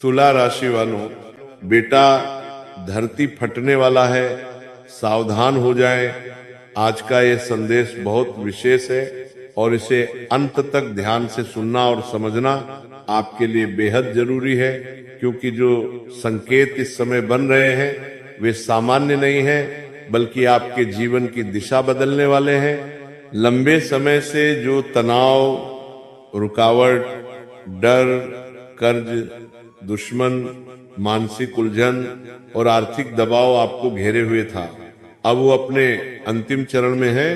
तुला राशि वालों, बेटा धरती फटने वाला है, सावधान हो जाएं। आज का ये संदेश बहुत विशेष है और इसे अंत तक ध्यान से सुनना और समझना आपके लिए बेहद जरूरी है, क्योंकि जो संकेत इस समय बन रहे हैं वे सामान्य नहीं है, बल्कि आपके जीवन की दिशा बदलने वाले हैं। लंबे समय से जो तनाव, रुकावट, डर, कर्ज, दुश्मन, मानसिक उलझन और आर्थिक दबाव आपको घेरे हुए था, अब वो अपने अंतिम चरण में है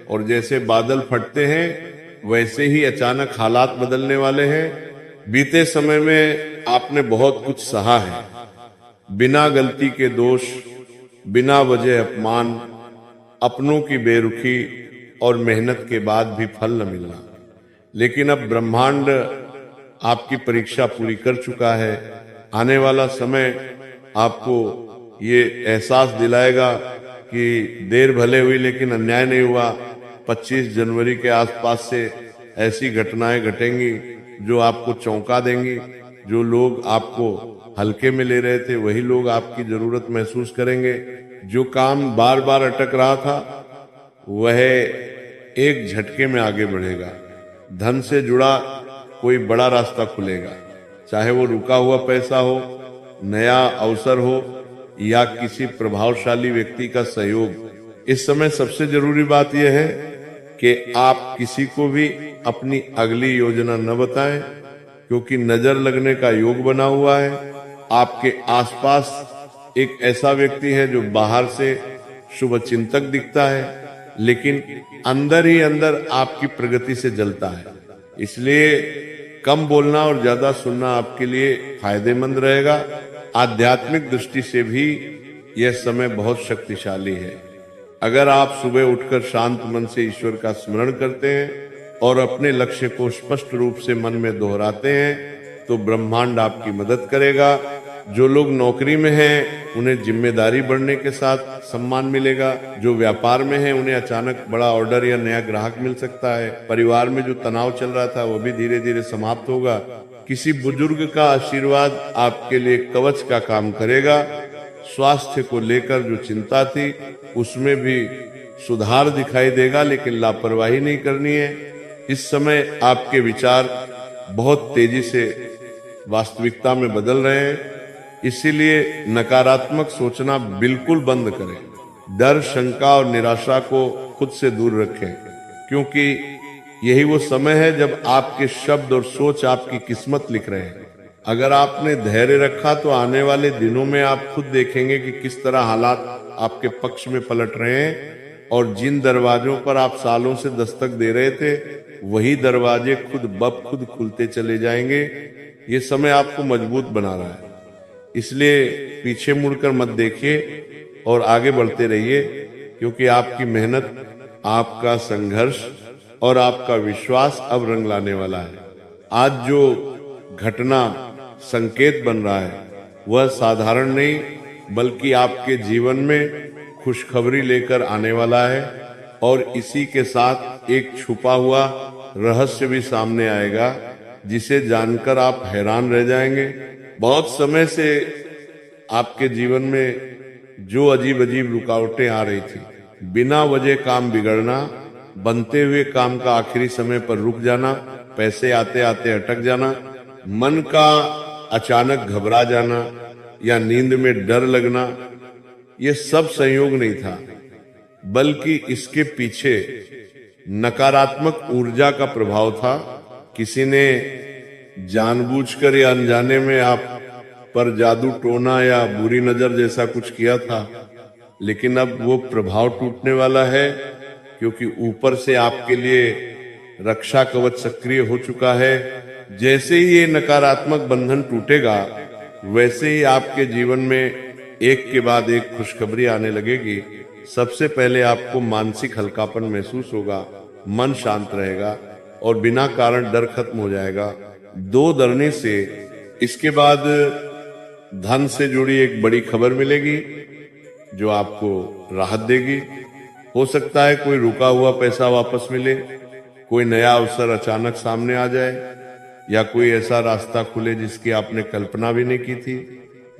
और जैसे बादल फटते हैं वैसे ही अचानक हालात बदलने वाले हैं। बीते समय में आपने बहुत कुछ सहा है, बिना गलती के दोष, बिना वजह अपमान, अपनों की बेरुखी और मेहनत के बाद भी फल न मिलना। लेकिन अब ब्रह्मांड आपकी परीक्षा पूरी कर चुका है। आने वाला समय आपको ये एहसास दिलाएगा कि देर भले हुई लेकिन अन्याय नहीं हुआ। 25 जनवरी के आसपास से ऐसी घटनाएं घटेंगी जो आपको चौंका देंगी। जो लोग आपको हल्के में ले रहे थे वही लोग आपकी जरूरत महसूस करेंगे। जो काम बार बार अटक रहा था वह एक झटके में आगे बढ़ेगा। धन से जुड़ा कोई बड़ा रास्ता खुलेगा, चाहे वो रुका हुआ पैसा हो, नया अवसर हो या किसी प्रभावशाली व्यक्ति का सहयोग। इस समय सबसे जरूरी बात यह है कि आप किसी को भी अपनी अगली योजना न बताएं, क्योंकि नजर लगने का योग बना हुआ है। आपके आसपास एक ऐसा व्यक्ति है जो बाहर से शुभ चिंतक दिखता है, लेकिन अंदर ही अंदर आपकी प्रगति से जलता है। इसलिए कम बोलना और ज्यादा सुनना आपके लिए फायदेमंद रहेगा। आध्यात्मिक दृष्टि से भी यह समय बहुत शक्तिशाली है। अगर आप सुबह उठकर शांत मन से ईश्वर का स्मरण करते हैं और अपने लक्ष्य को स्पष्ट रूप से मन में दोहराते हैं तो ब्रह्मांड आपकी मदद करेगा। जो लोग नौकरी में हैं उन्हें जिम्मेदारी बढ़ने के साथ सम्मान मिलेगा। जो व्यापार में हैं उन्हें अचानक बड़ा ऑर्डर या नया ग्राहक मिल सकता है। परिवार में जो तनाव चल रहा था वो भी धीरे धीरे समाप्त होगा। किसी बुजुर्ग का आशीर्वाद आपके लिए कवच का काम करेगा। स्वास्थ्य को लेकर जो चिंता थी उसमें भी सुधार दिखाई देगा, लेकिन लापरवाही नहीं करनी है। इस समय आपके विचार बहुत तेजी से वास्तविकता में बदल रहे हैं, इसीलिए नकारात्मक सोचना बिल्कुल बंद करें। डर, शंका और निराशा को खुद से दूर रखें, क्योंकि यही वो समय है जब आपके शब्द और सोच आपकी किस्मत लिख रहे हैं। अगर आपने धैर्य रखा तो आने वाले दिनों में आप खुद देखेंगे कि किस तरह हालात आपके पक्ष में पलट रहे हैं और जिन दरवाजों पर आप सालों से दस्तक दे रहे थे वही दरवाजे खुद ब खुद खुलते चले जाएंगे। ये समय आपको मजबूत बना रहा है, इसलिए पीछे मुड़कर मत देखिए और आगे बढ़ते रहिए, क्योंकि आपकी मेहनत, आपका संघर्ष और आपका विश्वास अब रंग लाने वाला है। आज जो घटना संकेत बन रहा है वह साधारण नहीं, बल्कि आपके जीवन में खुशखबरी लेकर आने वाला है और इसी के साथ एक छुपा हुआ रहस्य भी सामने आएगा जिसे जानकर आप हैरान रह जाएंगे। बहुत समय से आपके जीवन में जो अजीब अजीब रुकावटें आ रही थी, बिना वजह काम बिगड़ना, बनते हुए काम का आखिरी समय पर रुक जाना, पैसे आते आते अटक जाना, मन का अचानक घबरा जाना या नींद में डर लगना, ये सब संयोग नहीं था, बल्कि इसके पीछे नकारात्मक ऊर्जा का प्रभाव था। किसी ने जानबूझकर या अनजाने में आप पर जादू टोना या बुरी नजर जैसा कुछ किया था, लेकिन अब वो प्रभाव टूटने वाला है, क्योंकि ऊपर से आपके लिए रक्षा कवच सक्रिय हो चुका है। जैसे ही ये नकारात्मक बंधन टूटेगा वैसे ही आपके जीवन में एक के बाद एक खुशखबरी आने लगेगी। सबसे पहले आपको मानसिक हल्कापन महसूस होगा, मन शांत रहेगा और बिना कारण डर खत्म हो जाएगा। दो धरने से इसके बाद धन से जुड़ी एक बड़ी खबर मिलेगी जो आपको राहत देगी। हो सकता है कोई रुका हुआ पैसा वापस मिले, कोई नया अवसर अचानक सामने आ जाए या कोई ऐसा रास्ता खुले जिसकी आपने कल्पना भी नहीं की थी।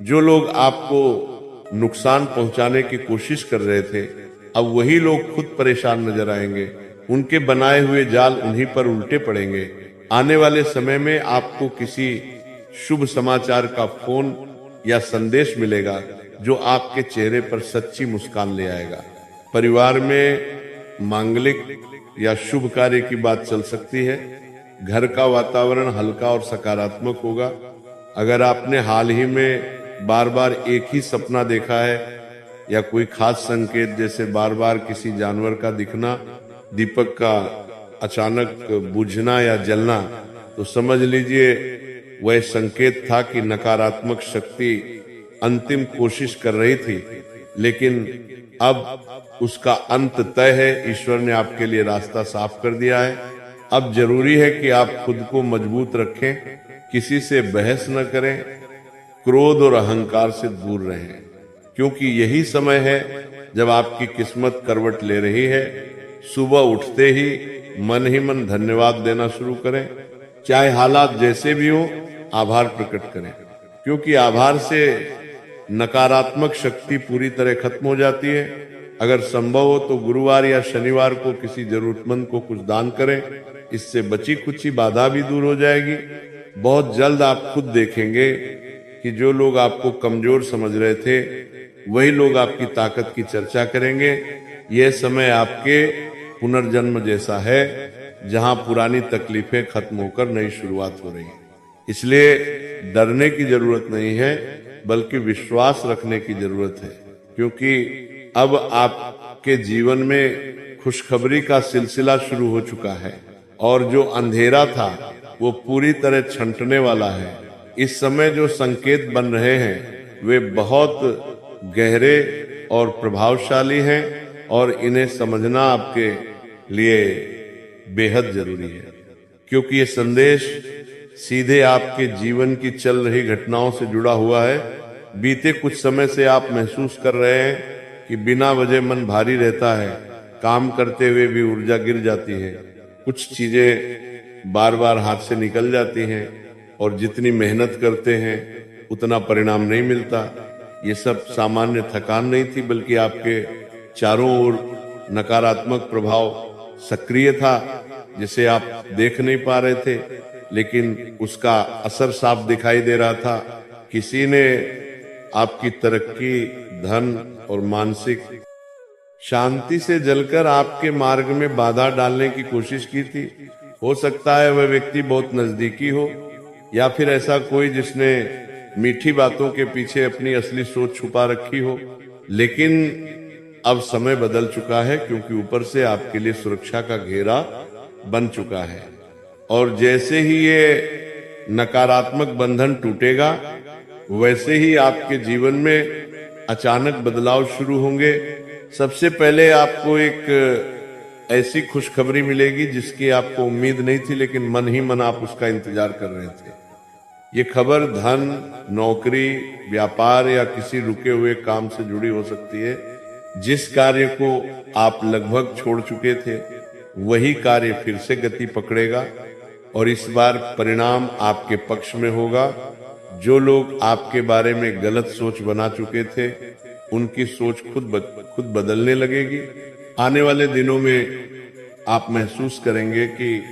जो लोग आपको नुकसान पहुंचाने की कोशिश कर रहे थे, अब वही लोग खुद परेशान नजर आएंगे। उनके बनाए हुए जाल उन्हीं पर उल्टे पड़ेंगे। आने वाले समय में आपको किसी शुभ समाचार का फोन या संदेश मिलेगा जो आपके चेहरे पर सच्ची मुस्कान ले आएगा। परिवार में मांगलिक या शुभ कार्य की बात चल सकती है। घर का वातावरण हल्का और सकारात्मक होगा। अगर आपने हाल ही में बार बार एक ही सपना देखा है या कोई खास संकेत जैसे बार बार किसी जानवर का दिखना, दीपक का अचानक बुझना या जलना, तो समझ लीजिए वह संकेत था कि नकारात्मक शक्ति अंतिम कोशिश कर रही थी, लेकिन अब उसका अंत तय है। ईश्वर ने आपके लिए रास्ता साफ कर दिया है। अब जरूरी है कि आप खुद को मजबूत रखें, किसी से बहस न करें, क्रोध और अहंकार से दूर रहें, क्योंकि यही समय है जब आपकी किस्मत करवट ले रही है। सुबह उठते ही मन धन्यवाद देना शुरू करें। चाहे हालात जैसे भी हो, आभार प्रकट करें, क्योंकि आभार से नकारात्मक शक्ति पूरी तरह खत्म हो जाती है। अगर संभव हो तो गुरुवार या शनिवार को किसी जरूरतमंद को कुछ दान करें, इससे बची कुछ बाधा भी दूर हो जाएगी। बहुत जल्द आप खुद देखेंगे कि जो लोग आपको कमजोर समझ रहे थे, वही लोग आपकी ताकत की चर्चा करेंगे। यह समय आपके पुनर्जन्म जैसा है, जहां पुरानी तकलीफें खत्म होकर नई शुरुआत हो रही है। इसलिए डरने की जरूरत नहीं है, बल्कि विश्वास रखने की जरूरत है, क्योंकि अब आपके जीवन में खुशखबरी का सिलसिला शुरू हो चुका है और जो अंधेरा था वो पूरी तरह छंटने वाला है। इस समय जो संकेत बन रहे हैं वे बहुत गहरे और प्रभावशाली हैं और इन्हें समझना आपके लिए बेहद जरूरी है, क्योंकि ये संदेश सीधे आपके जीवन की चल रही घटनाओं से जुड़ा हुआ है। बीते कुछ समय से आप महसूस कर रहे हैं कि बिना वजह मन भारी रहता है, काम करते हुए भी ऊर्जा गिर जाती है, कुछ चीजें बार बार हाथ से निकल जाती हैं और जितनी मेहनत करते हैं उतना परिणाम नहीं मिलता। ये सब सामान्य थकान नहीं थी, बल्कि आपके चारों ओर नकारात्मक प्रभाव सक्रिय था, जिसे आप देख नहीं पा रहे थे, लेकिन उसका असर साफ दिखाई दे रहा था। किसी ने आपकी तरक्की, धन और मानसिक शांति से जलकर आपके मार्ग में बाधा डालने की कोशिश की थी। हो सकता है वह व्यक्ति बहुत नजदीकी हो, या फिर ऐसा कोई जिसने मीठी बातों के पीछे अपनी असली सोच छुपा रखी हो। लेकिन अब समय बदल चुका है, क्योंकि ऊपर से आपके लिए सुरक्षा का घेरा बन चुका है। और जैसे ही ये नकारात्मक बंधन टूटेगा, वैसे ही आपके जीवन में अचानक बदलाव शुरू होंगे। सबसे पहले आपको एक ऐसी खुशखबरी मिलेगी जिसकी आपको उम्मीद नहीं थी, लेकिन मन ही मन आप उसका इंतजार कर रहे थे। ये खबर धन, नौकरी, व्यापार या किसी रुके हुए काम से जुड़ी हो सकती है। जिस कार्य को आप लगभग छोड़ चुके थे, वही कार्य फिर से गति पकड़ेगा और इस बार परिणाम आपके पक्ष में होगा। जो लोग आपके बारे में गलत सोच बना चुके थे, उनकी सोच खुद बदलने लगेगी। आने वाले दिनों में आप महसूस करेंगे कि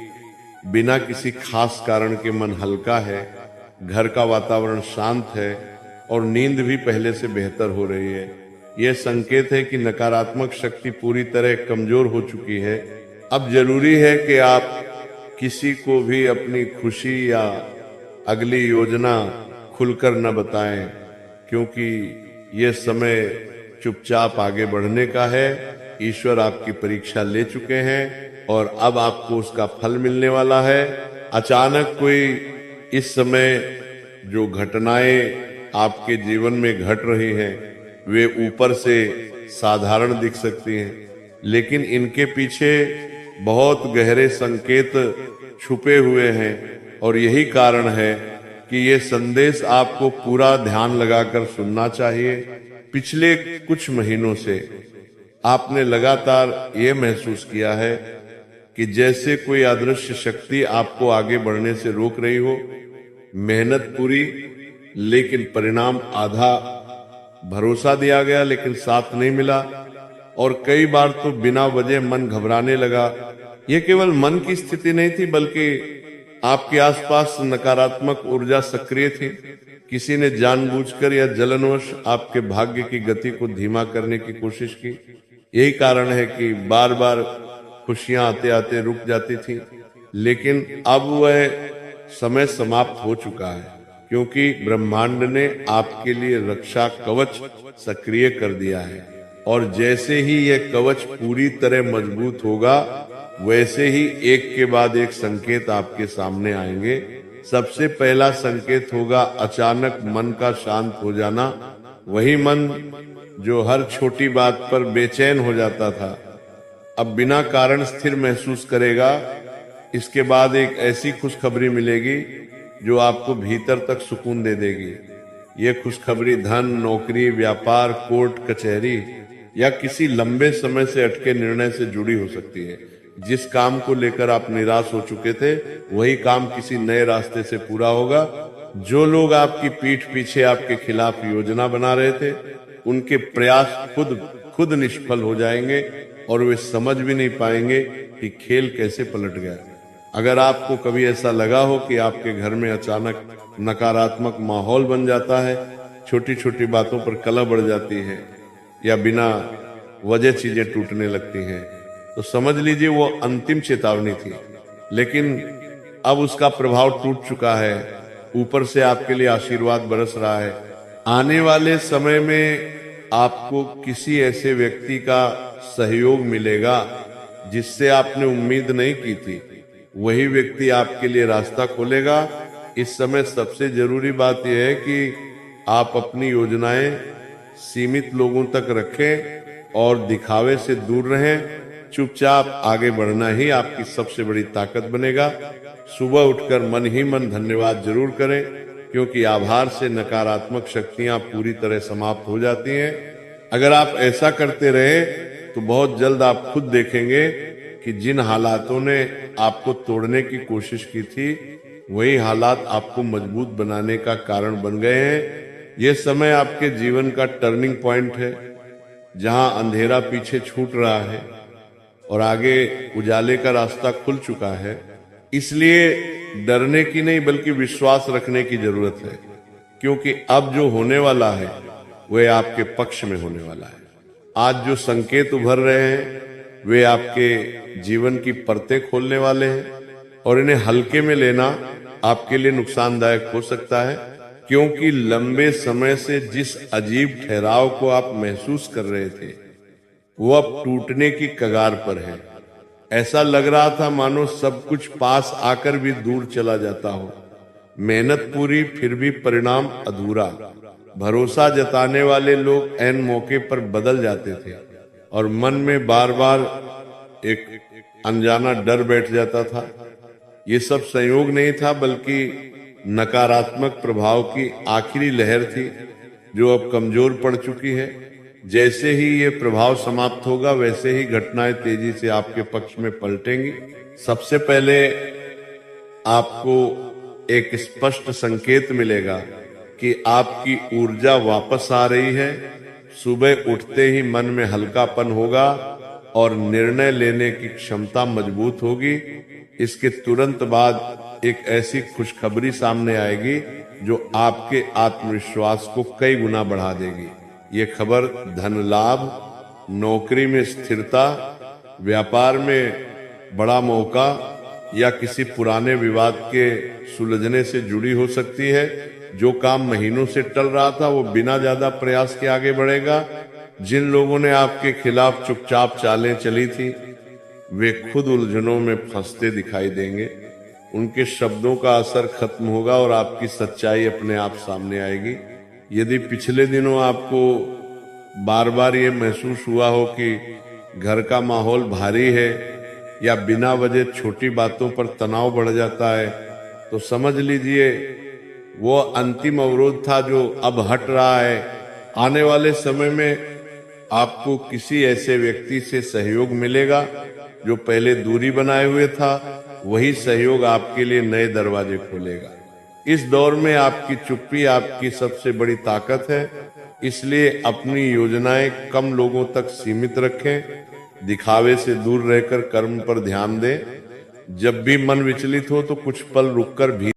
बिना किसी खास कारण के मन हल्का है, घर का वातावरण शांत है और नींद भी पहले से बेहतर हो रही है। यह संकेत है कि नकारात्मक शक्ति पूरी तरह कमजोर हो चुकी है। अब जरूरी है कि आप किसी को भी अपनी खुशी या अगली योजना खुलकर न बताएं, क्योंकि यह समय चुपचाप आगे बढ़ने का है। ईश्वर आपकी परीक्षा ले चुके हैं और अब आपको उसका फल मिलने वाला है। अचानक कोई इस समय जो घटनाएं आपके जीवन में घट रही हैं, वे ऊपर से साधारण दिख सकती हैं, लेकिन इनके पीछे बहुत गहरे संकेत छुपे हुए हैं। और यही कारण है कि ये संदेश आपको पूरा ध्यान लगाकर सुनना चाहिए। पिछले कुछ महीनों से आपने लगातार ये महसूस किया है कि जैसे कोई अदृश्य शक्ति आपको आगे बढ़ने से रोक रही हो। मेहनत पूरी लेकिन परिणाम आधा, भरोसा दिया गया लेकिन साथ नहीं मिला, और कई बार तो बिना वजह मन घबराने लगा। यह केवल मन की स्थिति नहीं थी, बल्कि आपके आसपास नकारात्मक ऊर्जा सक्रिय थी। किसी ने जानबूझकर या जलनवश आपके भाग्य की गति को धीमा करने की कोशिश की। यही कारण है कि बार बार खुशियां आते आते रुक जाती थी। लेकिन अब वह समय समाप्त हो चुका है, क्योंकि ब्रह्मांड ने आपके लिए रक्षा कवच सक्रिय कर दिया है। और जैसे ही यह कवच पूरी तरह मजबूत होगा, वैसे ही एक के बाद एक संकेत आपके सामने आएंगे। सबसे पहला संकेत होगा अचानक मन का शांत हो जाना। वही मन जो हर छोटी बात पर बेचैन हो जाता था, अब बिना कारण स्थिर महसूस करेगा। इसके बाद एक ऐसी खुशखबरी मिलेगी जो आपको भीतर तक सुकून दे देगी। ये खुशखबरी धन, नौकरी, व्यापार, कोर्ट कचहरी या किसी लंबे समय से अटके निर्णय से जुड़ी हो सकती है। जिस काम को लेकर आप निराश हो चुके थे, वही काम किसी नए रास्ते से पूरा होगा। जो लोग आपकी पीठ पीछे आपके खिलाफ योजना बना रहे थे, उनके प्रयास खुद निष्फल हो जाएंगे और वे समझ भी नहीं पाएंगे कि खेल कैसे पलट गया। अगर आपको कभी ऐसा लगा हो कि आपके घर में अचानक नकारात्मक माहौल बन जाता है, छोटी छोटी बातों पर कलह बढ़ जाती है या बिना वजह चीजें टूटने लगती हैं, तो समझ लीजिए वो अंतिम चेतावनी थी। लेकिन अब उसका प्रभाव टूट चुका है। ऊपर से आपके लिए आशीर्वाद बरस रहा है। आने वाले समय में आपको किसी ऐसे व्यक्ति का सहयोग मिलेगा जिससे आपने उम्मीद नहीं की थी। वही व्यक्ति आपके लिए रास्ता खोलेगा। इस समय सबसे जरूरी बात यह है कि आप अपनी योजनाएं सीमित लोगों तक रखें और दिखावे से दूर रहें। चुपचाप आगे बढ़ना ही आपकी सबसे बड़ी ताकत बनेगा। सुबह उठकर मन ही मन धन्यवाद जरूर करें, क्योंकि आभार से नकारात्मक शक्तियां पूरी तरह समाप्त हो जाती हैं। अगर आप ऐसा करते रहे तो बहुत जल्द आप खुद देखेंगे कि जिन हालातों ने आपको तोड़ने की कोशिश की थी, वही हालात आपको मजबूत बनाने का कारण बन गए हैं। ये समय आपके जीवन का टर्निंग पॉइंट है, जहां अंधेरा पीछे छूट रहा है और आगे उजाले का रास्ता खुल चुका है। इसलिए डरने की नहीं बल्कि विश्वास रखने की जरूरत है, क्योंकि अब जो होने वाला है वह आपके पक्ष में होने वाला है। आज जो संकेत उभर रहे हैं वे आपके जीवन की परतें खोलने वाले हैं, और इन्हें हल्के में लेना आपके लिए नुकसानदायक हो सकता है, क्योंकि लंबे समय से जिस अजीब ठहराव को आप महसूस कर रहे थे, वो अब टूटने की कगार पर है। ऐसा लग रहा था मानो सब कुछ पास आकर भी दूर चला जाता हो। मेहनत पूरी फिर भी परिणाम अधूरा। भरोसा जताने वाले लोग ऐन मौके पर बदल जाते थे और मन में बार बार एक अनजाना डर बैठ जाता था। ये सब संयोग नहीं था, बल्कि नकारात्मक प्रभाव की आखिरी लहर थी जो अब कमजोर पड़ चुकी है। जैसे ही ये प्रभाव समाप्त होगा, वैसे ही घटनाएं तेजी से आपके पक्ष में पलटेंगी। सबसे पहले आपको एक स्पष्ट संकेत मिलेगा कि आपकी ऊर्जा वापस आ रही है। सुबह उठते ही मन में हल्कापन होगा और निर्णय लेने की क्षमता मजबूत होगी। इसके तुरंत बाद एक ऐसी खुशखबरी सामने आएगी जो आपके आत्मविश्वास को कई गुना बढ़ा देगी। ये खबर धन लाभ, नौकरी में स्थिरता, व्यापार में बड़ा मौका या किसी पुराने विवाद के सुलझने से जुड़ी हो सकती है। जो काम महीनों से टल रहा था, वो बिना ज्यादा प्रयास के आगे बढ़ेगा। जिन लोगों ने आपके खिलाफ चुपचाप चालें चली थी, वे खुद उलझनों में फंसते दिखाई देंगे। उनके शब्दों का असर खत्म होगा और आपकी सच्चाई अपने आप सामने आएगी। यदि पिछले दिनों आपको बार बार ये महसूस हुआ हो कि घर का माहौल भारी है या बिना वजह छोटी बातों पर तनाव बढ़ जाता है, तो समझ लीजिए वो अंतिम अवरोध था जो अब हट रहा है। आने वाले समय में आपको किसी ऐसे व्यक्ति से सहयोग मिलेगा जो पहले दूरी बनाए हुए था, वही सहयोग आपके लिए नए दरवाजे खोलेगा। इस दौर में आपकी चुप्पी आपकी सबसे बड़ी ताकत है, इसलिए अपनी योजनाएं कम लोगों तक सीमित रखें, दिखावे से दूर रहकर कर्म पर ध्यान दें। जब भी मन विचलित हो तो कुछ पल रुककर भी